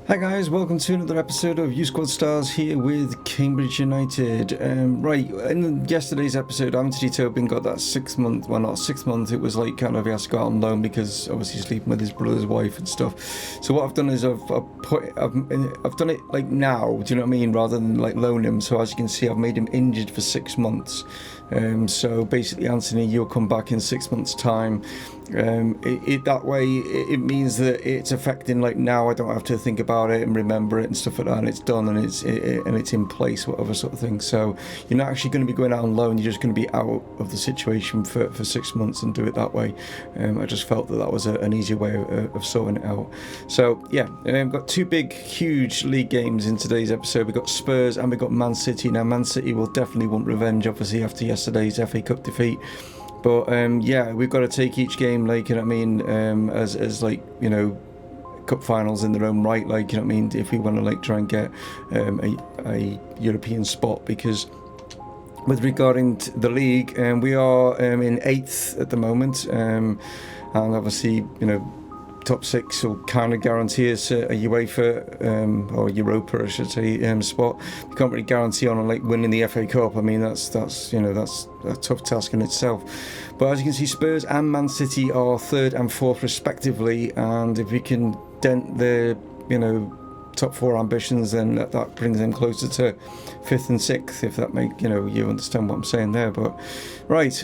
Hi guys, welcome to another episode of U Squad Stars here with Cambridge United. Right, in yesterday's episode, Anthony Tobin got that 6 month, well not 6 months, it was like kind of he has to go out on loan because obviously he's sleeping with his brother's wife and stuff. So what I've done is I've done it like now, do you know what I mean, rather than like loan him. So as you can see, I've made him injured for 6 months. So basically, Anthony, you'll come back in 6 months' time. That way it means that it's affecting like now. I don't have to think about it and remember it and stuff like that, and it's done and it's in place, whatever sort of thing. So you're not actually going to be going out on loan, you're just going to be out of the situation for 6 months and do it that way. I just felt that was an easier way of sorting it out. So yeah, we've got two big huge league games in today's episode. We've got Spurs and we've got Man City. Now Man City will definitely want revenge obviously after yesterday's FA Cup defeat. But yeah, we've got to take each game, like, you know what I mean, as like, you know, cup finals in their own right, like, you know what I mean, if we want to like try and get a European spot, because with regarding to the league, we are in 8th at the moment, and obviously, you know, top 6 will kind of guarantee us a UEFA or Europa, I should say, spot. You can't really guarantee on like winning the FA Cup. I mean, that's you know, that's a tough task in itself. But as you can see, Spurs and Man City are 3rd and 4th respectively, and if we can dent their, you know, top 4 ambitions, then that brings them closer to 5th and 6th, if that make, you know, you understand what I'm saying there. But right,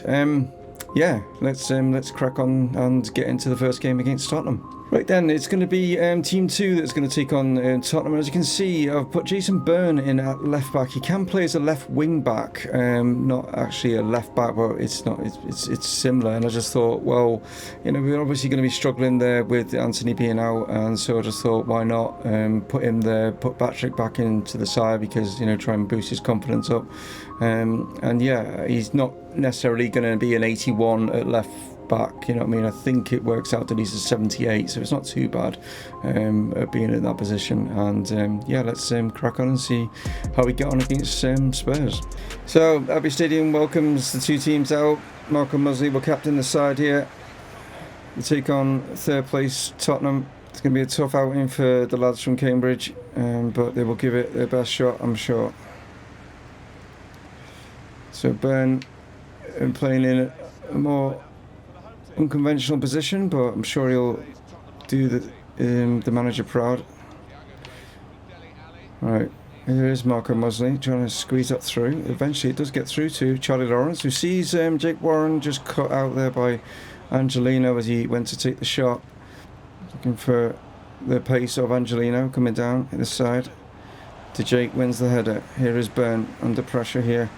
yeah, let's crack on and get into the first game against Tottenham. Right then, it's going to be Team 2 that's going to take on Tottenham. As you can see, I've put Jason Byrne in at left back. He can play as a left wing back, not actually a left back, but it's similar. And I just thought, well, you know, we're obviously going to be struggling there with Anthony being out, and so I just thought, why not put him there, put Patrick back into the side, because, you know, try and boost his confidence up. And yeah, he's not necessarily going to be an 81 at left back, you know what I mean. I think it works out that he's a 78, so it's not too bad being in that position. And yeah, let's crack on and see how we get on against Spurs. So Abbey Stadium welcomes the two teams out. Malcolm MUZZLEY will captain the side here. We take on 3rd place Tottenham. It's going to be a tough outing for the lads from Cambridge, but they will give it their best shot, I'm sure. So Byrne playing in a more unconventional position, but I'm sure he'll do the manager proud. Right, here is Marco MUZZLEY trying to squeeze that through. Eventually it does get through to Charlie Lawrence, who sees Jake Warren just cut out there by Angelino as he went to take the shot. Looking for the pace of Angelino coming down at the side to Jake, wins the header. Here is Byrne under pressure here.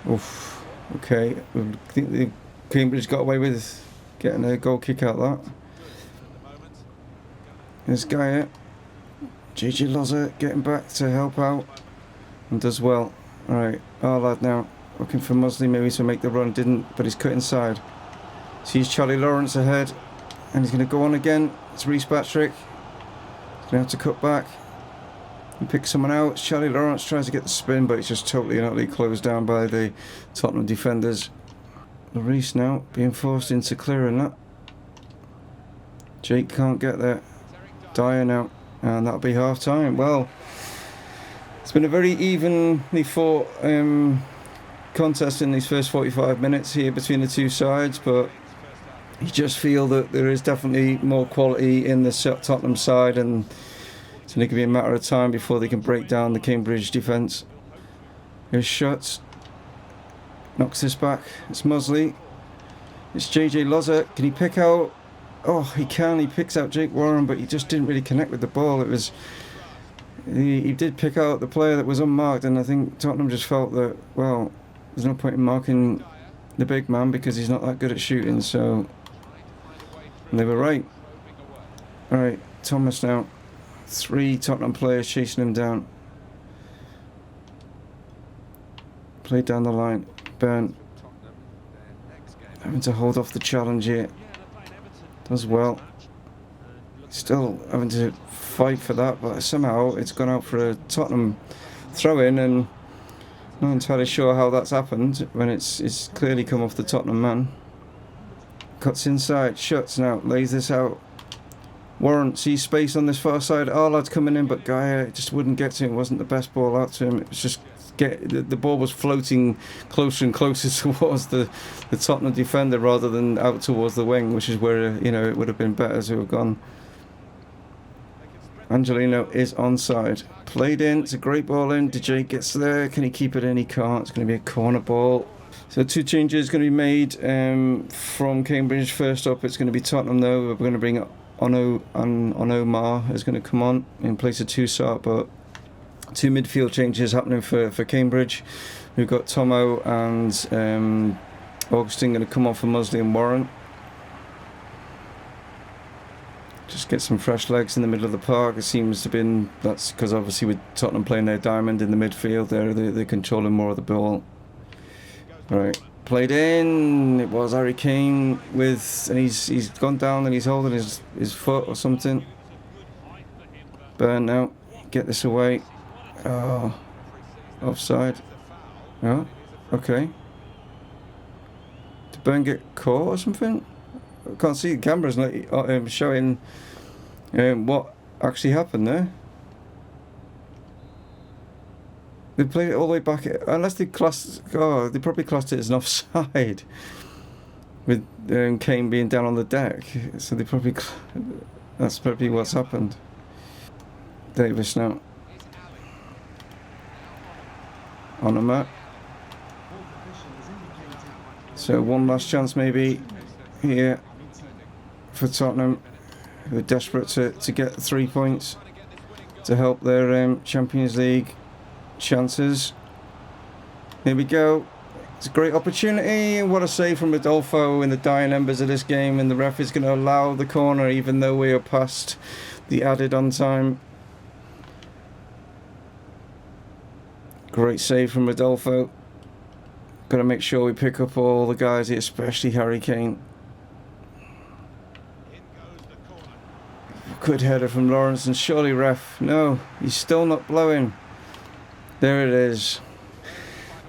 Oof, okay, I think the Cambridge got away with getting a goal kick out of that. There's Gaia. JJ Loza getting back to help out and does well. Alright, our lad now looking for MUZZLEY maybe to make the run, didn't, but he's cut inside. Sees Charlie Lawrence ahead and he's going to go on again. It's Reece Patrick. He's going to have to cut back and pick someone out. Charlie Lawrence tries to get the spin, but it's just totally and utterly closed down by the Tottenham defenders. Reece now being forced into clearing that. Jake can't get there. Dyer now, and that'll be half time. Well, it's been a very evenly fought contest in these first 45 minutes here between the two sides, but you just feel that there is definitely more quality in the Tottenham side, and it's only going to be a matter of time before they can break down the Cambridge defence. Here's Schutz. Knocks this back. It's MUZZLEY. It's JJ Loza. Can he pick out? Oh, he can. He picks out Jake Warren, but he just didn't really connect with the ball. It was. He did pick out the player that was unmarked, and I think Tottenham just felt that, well, there's no point in marking the big man because he's not that good at shooting. So, and they were right. All right, Thomas now. 3 Tottenham players chasing him down. Played down the line. Byrne having to hold off the challenge here. Does well. Still having to fight for that, but somehow it's gone out for a Tottenham throw-in, and not entirely sure how that's happened when it's clearly come off the Tottenham man. Cuts inside, Schutz now, lays this out. Warren sees space on this far side. Our lad's coming in, but Gaia just wouldn't get to him. It wasn't the best ball out to him. It was just the ball was floating closer and closer towards the Tottenham defender rather than out towards the wing, which is where, you know, it would have been better to have gone. Angelino is onside. Played in. It's a great ball in. DJ gets there. Can he keep it in? He can't. It's going to be a corner ball. So 2 changes going to be made from Cambridge. First up, it's going to be Tottenham, though. We're going to bring Onomar is going to come on in place of Toussaint, but 2 midfield changes happening for Cambridge. We've got Tommo and Augustine going to come on for MUZZLEY and Warren. Just get some fresh legs in the middle of the park. It seems to have been, that's because obviously with Tottenham playing their diamond in the midfield there, they're controlling more of the ball. Right, played in. It was Harry Kane and he's gone down and he's holding his foot or something. Burn now. Get this away. Oh, offside. Oh, okay. Did Burn get caught or something? I can't see. The camera's not showing what actually happened there. They played it all the way back, unless they classed. Oh, they probably classed it as an offside, with Kane being down on the deck. So they probably that's probably what's happened. Davis now on a mat. So one last chance maybe here for Tottenham, who are desperate to get 3 points to help their Champions League chances. Here we go. It's a great opportunity. What a save from Rodolfo in the dying embers of this game, and the ref is going to allow the corner even though we are past the added on time. Great save from Rodolfo. Got to make sure we pick up all the guys here, especially Harry Kane. Good header from Lawrence, and surely ref. No, he's still not blowing. There it is.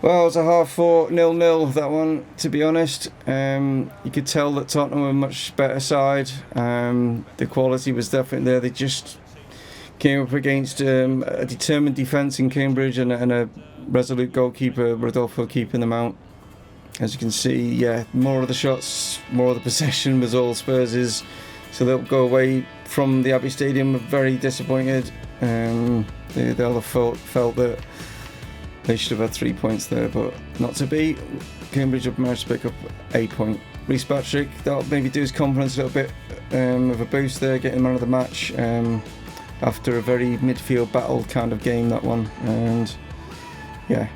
Well, it's a half 4-0 that one, to be honest. You could tell that Tottenham were a much better side. The quality was definitely there. They just came up against a determined defence in Cambridge and a resolute goalkeeper, Rodolfo, keeping them out. As you can see, yeah, more of the shots, more of the possession was all Spurs'. So they'll go away from the Abbey Stadium very disappointed. They'll have felt that they should have had 3 points there, but not to be. Cambridge have managed to pick up a point. Reece Patrick, that'll maybe do his confidence a little bit of a boost there, getting man of the match after a very midfield battle kind of game, that one. And yeah,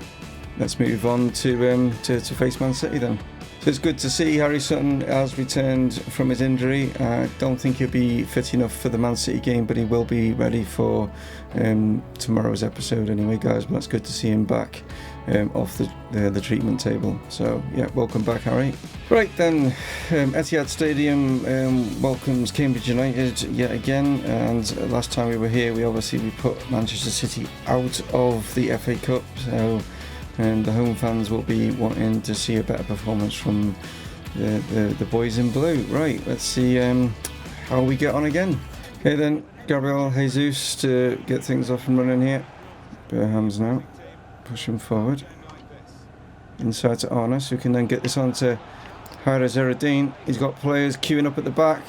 let's move on to face Man City then. So it's good to see Harry Sutton has returned from his injury. I don't think he'll be fit enough for the Man City game, but he will be ready for tomorrow's episode anyway, guys. But that's good to see him back off the treatment table. So yeah, welcome back, Harry. Right then, Etihad Stadium welcomes Cambridge United yet again. And last time we were here, we put Manchester City out of the FA Cup. So the home fans will be wanting to see a better performance from the boys in blue. Right, let's see how we get on again. Okay then, Gabriel Jesus to get things off and running here. Bare hands now, push him forward. Inside to Arnas, who can then get this on to Haira Zeradine. He's got players queuing up at the back.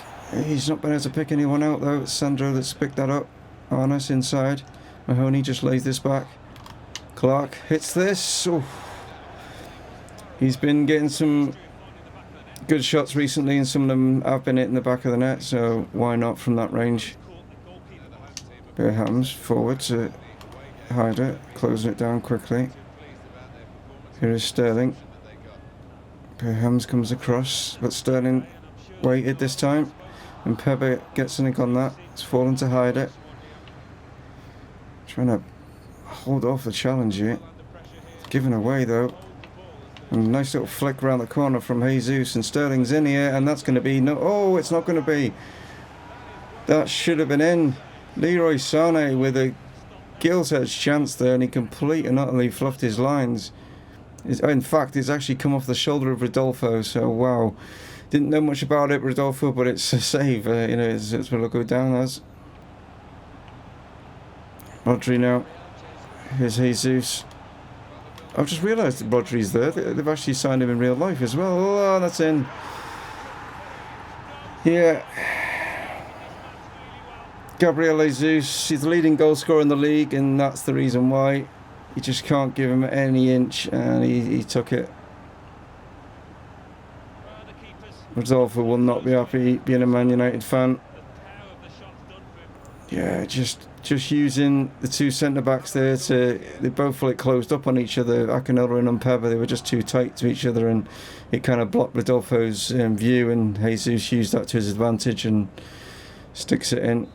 He's not been able to pick anyone out though. It's Sandro that's picked that up. Arnas inside. Mahoney just lays this back. Clark hits this. Oof. He's been getting some good shots recently, and some of them have been hitting the back of the net, so why not from that range? Bearham's forward to Hyder, closing it down quickly. Here is Sterling. Bearham's comes across, but Sterling waited this time, and Pebe gets something on that. It's fallen to Hyder. Trying to hold off the challenge here. Given away though. And a nice little flick around the corner from Jesus, and Sterling's in here, and that's going to be no. Oh, it's not going to be. That should have been in. Leroy Sané with a gilt-edged chance there, and he completely and utterly fluffed his lines. In fact, it's actually come off the shoulder of Rodolfo. So wow, Didn't know much about it, Rodolfo, but it's a save. You know, it's what it'll go down as. Rodri now. Here's Jesus. I've just realised that Rodri's there. They've actually signed him in real life as well. Oh, that's in. Yeah. Gabriel Jesus, he's the leading goal scorer in the league, and that's the reason why. You just can't give him any inch, and he took it. Rodolfo will not be happy being a Man United fan. Yeah, just using the two centre-backs there they both like closed up on each other. Akinola and Umpeba, they were just too tight to each other, and it kind of blocked Rodolfo's view, and Jesus used that to his advantage and sticks it in.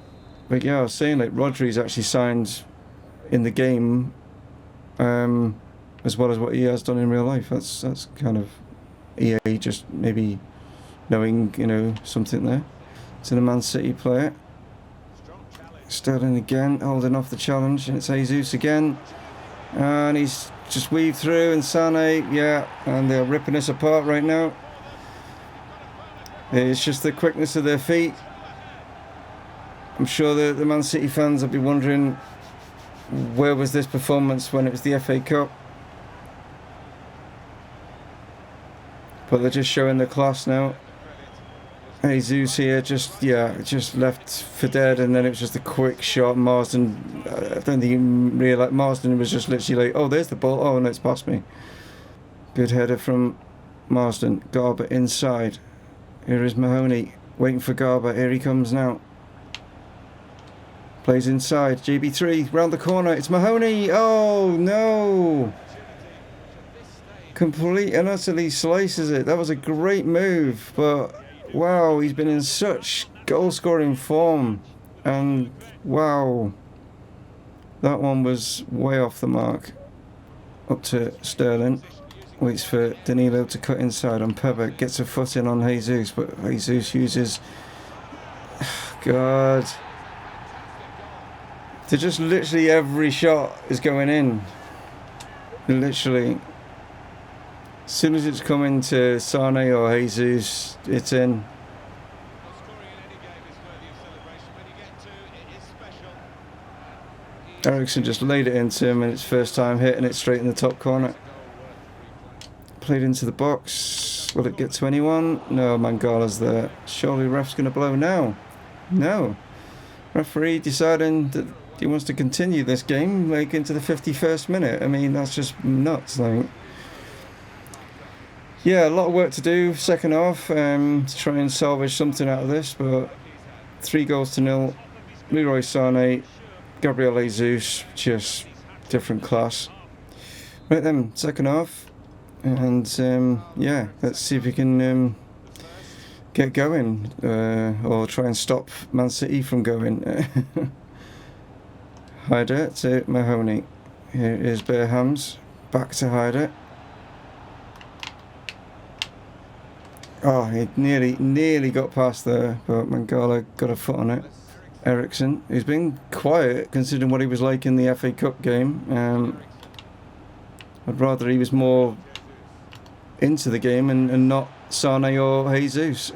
But yeah, I was saying, like, Rodri's actually signed in the game as well as what he has done in real life. That's kind of EA just maybe knowing, you know, something there. To the Man City player. Sterling again, holding off the challenge, and it's Jesus again. And he's just weaved through, and Sane, yeah, and they're ripping us apart right now. It's just the quickness of their feet. I'm sure the Man City fans will be wondering, where was this performance when it was the FA Cup? But they're just showing the class now. Jesus here just left for dead, and then it was just a quick shot. Marsden, I don't think he realised. Marsden was just literally like, oh, there's the ball. Oh, no, it's past me. Good header from Marsden. Garber inside. Here is Mahoney waiting for Garber. Here he comes now. Plays inside. GB3 round the corner. It's Mahoney. Oh no! Complete and utterly slices it. That was a great move, but wow, he's been in such goal-scoring form, and wow, that one was way off the mark. Up to Sterling, waits for Danilo to cut inside on Umpeba, gets a foot in on Jesus, but Jesus uses, God, to just literally every shot is going in, literally. As soon as it's coming to Sane or Jesus, it's in. Ericsson just laid it into him, and it's first time hitting it straight in the top corner. Played into the box. Will it get to anyone? No, Mangala's there. Surely ref's going to blow now. No. Referee deciding that he wants to continue this game like into the 51st minute. I mean, that's just nuts, like. Yeah, a lot of work to do second half to try and salvage something out of this, but 3-0. Leroy Sane, Gabriel Jesus, just different class. Right then, second half, and yeah, let's see if we can get going, or try and stop Man City from going. Hyder to Mahoney. Here is Bearhams, back to Hyder. Oh, he nearly got past there, but Mangala got a foot on it. Ericsson, who's been quiet considering what he was like in the FA Cup game. I'd rather he was more into the game and not Sane or Jesus.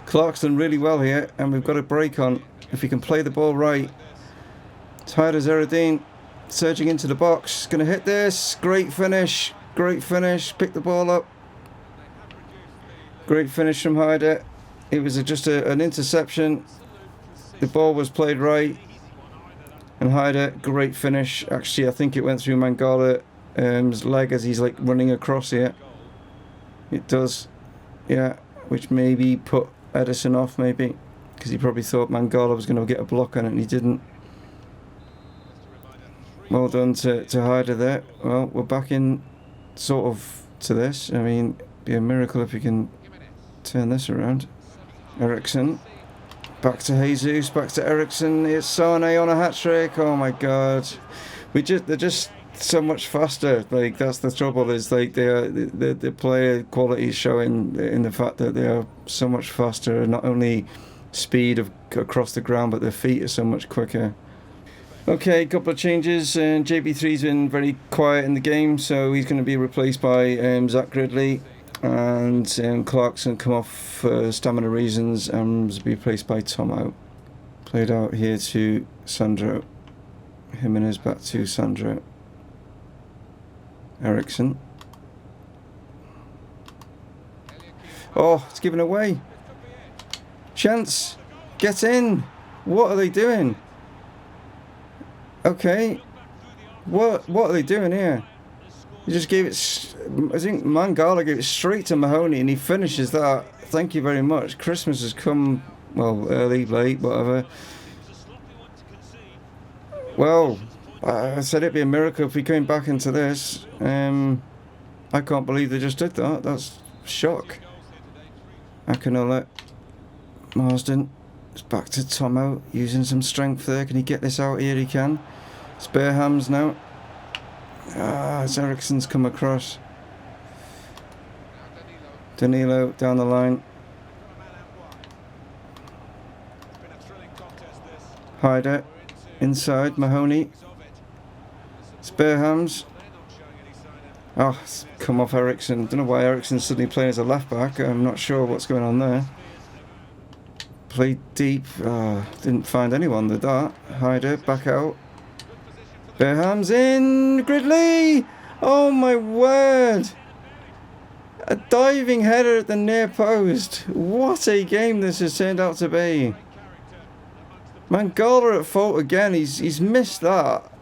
Clark's done really well here, and we've got a break on. If he can play the ball right. Tyler Zeradine surging into the box. Going to hit this. Great finish. Great finish. Pick the ball up. Great finish from Hyder. It was just an interception. The ball was played right. And Hyder, great finish. Actually, I think it went through Mangala's leg as he's like running across here. It does. Yeah, which maybe put Edison off, maybe. Because he probably thought Mangala was going to get a block on it, and he didn't. Well done to Hyder there. Well, we're back in sort of to this. I mean, it'd be a miracle if we can turn this around. Ericsson. Back to Jesus. Back to Ericsson. It's Sane on a hat-trick. Oh my God. They're just so much faster. Like, that's the trouble, is like the player quality is showing in the fact that they are so much faster. Not only speed across the ground, but their feet are so much quicker. Okay, a couple of changes. JB3's been very quiet in the game, so he's going to be replaced by Zach Gridley. And Clarkson come off for stamina reasons and was replaced by Tommo. Played out here to Sandro. Jimenez back to Sandro. Ericsson. Oh, it's given away. Chance. Get in. What are they doing? Okay. What are they doing here? He just gave it... I think Mangala gave it straight to Mahoney and he finishes that. Thank you very much. Christmas has come, well, early, late, whatever. Well, I said it'd be a miracle if we came back into this. I can't believe they just did that. That's shock. Akinola. Marsden. It's back to Tommo. Using some strength there. Can he get this out here? He can. It's bare hams now. As Ericsson's come across. Danilo down the line. Hyder. Inside. Mahoney. Spare hams. Oh, it's come off Ericsson. Don't know why Ericsson's suddenly playing as a left back. I'm not sure what's going on there. Played deep. Didn't find anyone with that. Hyder back out. Beham's in. Gridley. Oh my word. A diving header at the near post. What a game this has turned out to be. Mangala at fault again. He's missed that.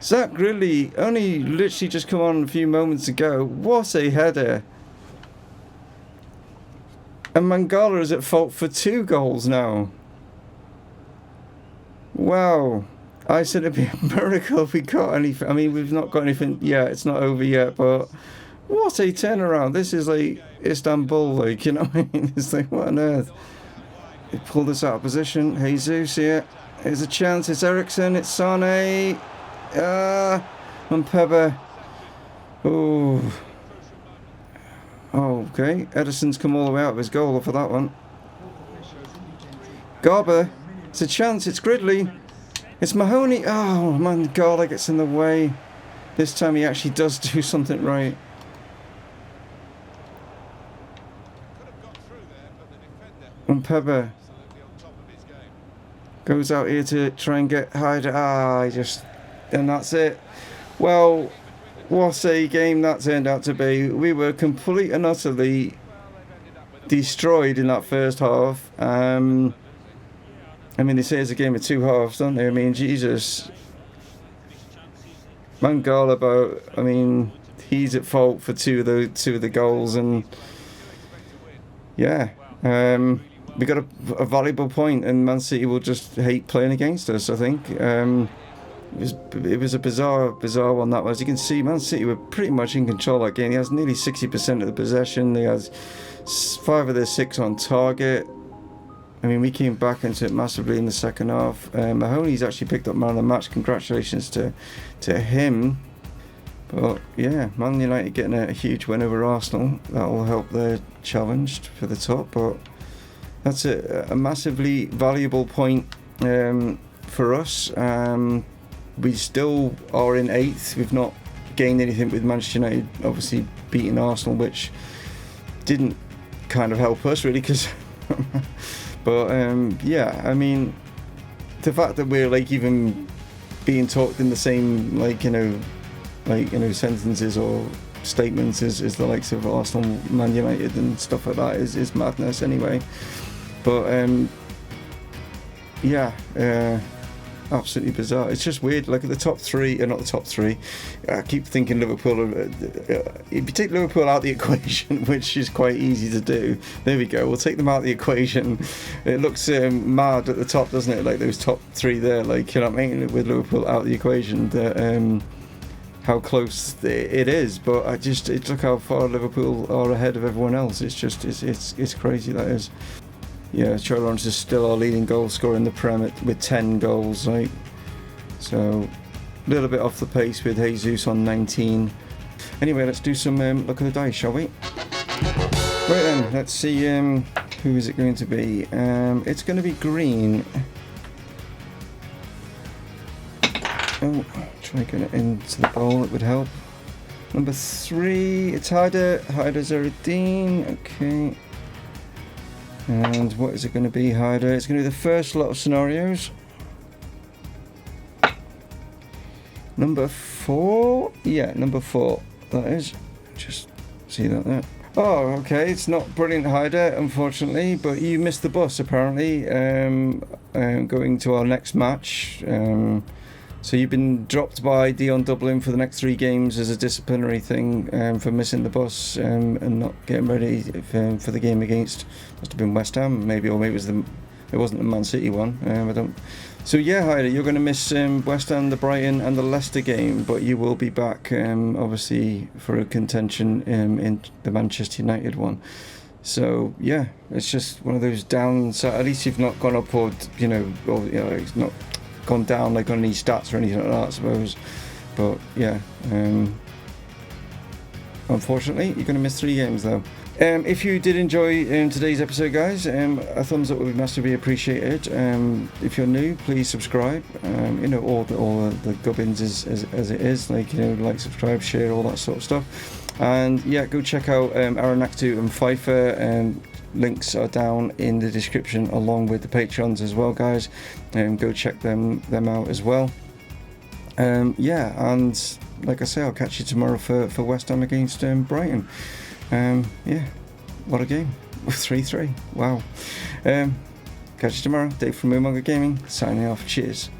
Zach Gridley only literally just come on a few moments ago. What a header. And Mangala is at fault for 2 goals now. Wow. I said it'd be a miracle if we got anything. I mean, we've not got anything yet. It's not over yet, but what a turnaround. This is like Istanbul, like, you know what I mean? It's like, what on earth? They pulled us out of position. Jesus here. Here's a chance. It's Ericsson. It's Sane. Mpebe. Oh. Oh, okay. Edison's come all the way out of his goal for that one. Garber. It's a chance. It's Gridley. It's Mahoney. Oh, man, Garber gets in the way. This time he actually does do something right. Mpebe goes out here to try and get Hyder. And that's it. Well, what a game that turned out to be. We were complete and utterly destroyed in that first half. I mean, they say it's a game of 2 halves, don't they? I mean, Jesus. Mangala, I mean, he's at fault for two of the goals, and yeah, we got a valuable point, and Man City will just hate playing against us, I think. It was a bizarre one, that was. You can see Man City were pretty much in control of that game. He has nearly 60% of the possession. They had 5 of their 6 on target. I mean, we came back into it massively in the second half. Mahoney's actually picked up man of the match. Congratulations to him. But yeah, Man United getting a huge win over Arsenal. That will help their challenge for the top. But that's a massively valuable point for us. We still are in 8th. We've not gained anything with Manchester United obviously beating Arsenal, which didn't kind of help us really, because but yeah, I mean, the fact that we're like even being talked in the same sentences or statements as the likes of Arsenal, Man United and stuff like that is madness anyway. But yeah, absolutely bizarre. It's just weird. Like at the top 3, not the top 3. I keep thinking Liverpool. If you take Liverpool out of the equation, which is quite easy to do, there we go. We'll take them out of the equation. It looks mad at the top, doesn't it? Like those top 3 there. Like, you know what I mean? With Liverpool out of the equation, how close it is. But look how far Liverpool are ahead of everyone else. It's just it's crazy, that is. Yeah, Charlie Lawrence is still our leading goal scorer in the Prem with 10 goals, right? So, a little bit off the pace with Jesus on 19. Anyway, let's do some look at the dice, shall we? Right then, let's see who is it going to be. It's going to be green. Oh, try and get it into the bowl, it would help. Number 3, it's Haider. Haider Zaruddin. Okay. And what is it going to be, Haider? It's going to be the first lot of scenarios. Number 4? Yeah, number 4. That is. Just see that there. Oh, okay. It's not brilliant, Haider, unfortunately, but you missed the bus apparently. Going to our next match. So you've been dropped by Dion Dublin for the next 3 games as a disciplinary thing for missing the bus and not getting ready for the game against. Must have been West Ham, maybe, or maybe it wasn't the Man City one. I don't. So yeah, Haider, you're going to miss West Ham, the Brighton, and the Leicester game, but you will be back, obviously, for a contention in the Manchester United one. So yeah, it's just one of those downside. At least you've not gone up, or it's not gone down like on any stats or anything like that, I suppose. But yeah, unfortunately, you're going to miss 3 games though. If you did enjoy today's episode, guys, a thumbs up would be massively appreciated. If you're new, please subscribe. All the gubbins as it is, like, subscribe, share, all that sort of stuff. And yeah, go check out ARANAKTU and FIFER. Links are down in the description along with the Patrons as well, guys. Go check them out as well. Yeah, and like I say, I'll catch you tomorrow for West Ham against Brighton. Yeah, what a game. 3-3. Wow. Catch you tomorrow. Dave from Mumongu Gaming, signing off. Cheers.